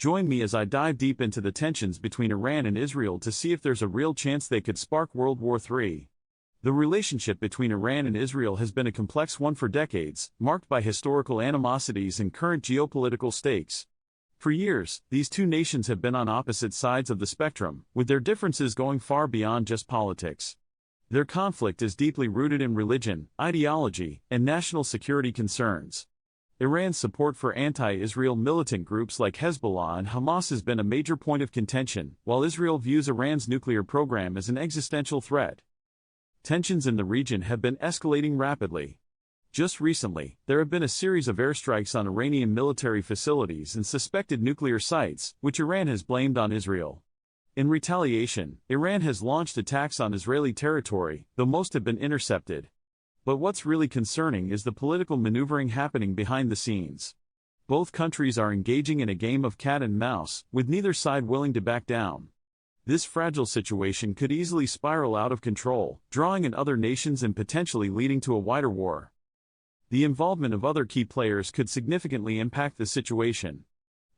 Join me as I dive deep into the tensions between Iran and Israel to see if there's a real chance they could spark World War III. The relationship between Iran and Israel has been a complex one for decades, marked by historical animosities and current geopolitical stakes. For years, these two nations have been on opposite sides of the spectrum, with their differences going far beyond just politics. Their conflict is deeply rooted in religion, ideology, and national security concerns. Iran's support for anti-Israel militant groups like Hezbollah and Hamas has been a major point of contention, while Israel views Iran's nuclear program as an existential threat. Tensions in the region have been escalating rapidly. Just recently, there have been a series of airstrikes on Iranian military facilities and suspected nuclear sites, which Iran has blamed on Israel. In retaliation, Iran has launched attacks on Israeli territory, though most have been intercepted. But what's really concerning is the political maneuvering happening behind the scenes. Both countries are engaging in a game of cat and mouse, with neither side willing to back down. This fragile situation could easily spiral out of control, drawing in other nations and potentially leading to a wider war. The involvement of other key players could significantly impact the situation.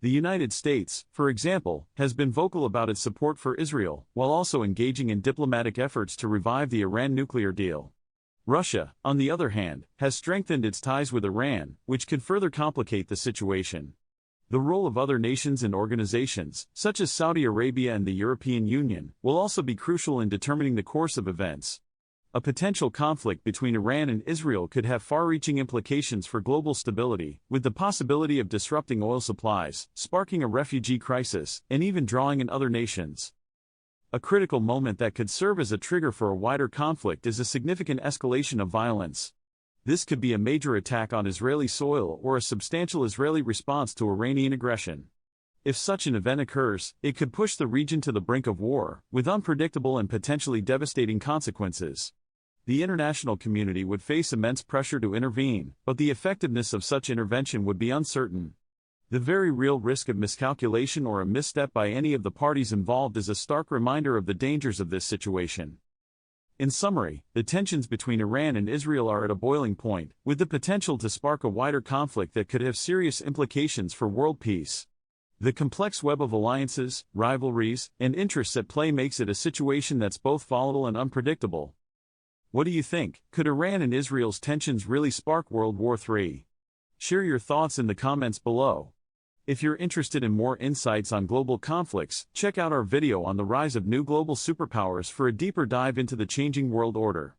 The United States, for example, has been vocal about its support for Israel, while also engaging in diplomatic efforts to revive the Iran nuclear deal. Russia, on the other hand, has strengthened its ties with Iran, which could further complicate the situation. The role of other nations and organizations, such as Saudi Arabia and the European Union, will also be crucial in determining the course of events. A potential conflict between Iran and Israel could have far-reaching implications for global stability, with the possibility of disrupting oil supplies, sparking a refugee crisis, and even drawing in other nations. A critical moment that could serve as a trigger for a wider conflict is a significant escalation of violence. This could be a major attack on Israeli soil or a substantial Israeli response to Iranian aggression. If such an event occurs, it could push the region to the brink of war, with unpredictable and potentially devastating consequences. The international community would face immense pressure to intervene, but the effectiveness of such intervention would be uncertain. The very real risk of miscalculation or a misstep by any of the parties involved is a stark reminder of the dangers of this situation. In summary, the tensions between Iran and Israel are at a boiling point, with the potential to spark a wider conflict that could have serious implications for world peace. The complex web of alliances, rivalries, and interests at play makes it a situation that's both volatile and unpredictable. What do you think? Could Iran and Israel's tensions really spark World War III? Share your thoughts in the comments below. If you're interested in more insights on global conflicts, check out our video on the rise of new global superpowers for a deeper dive into the changing world order.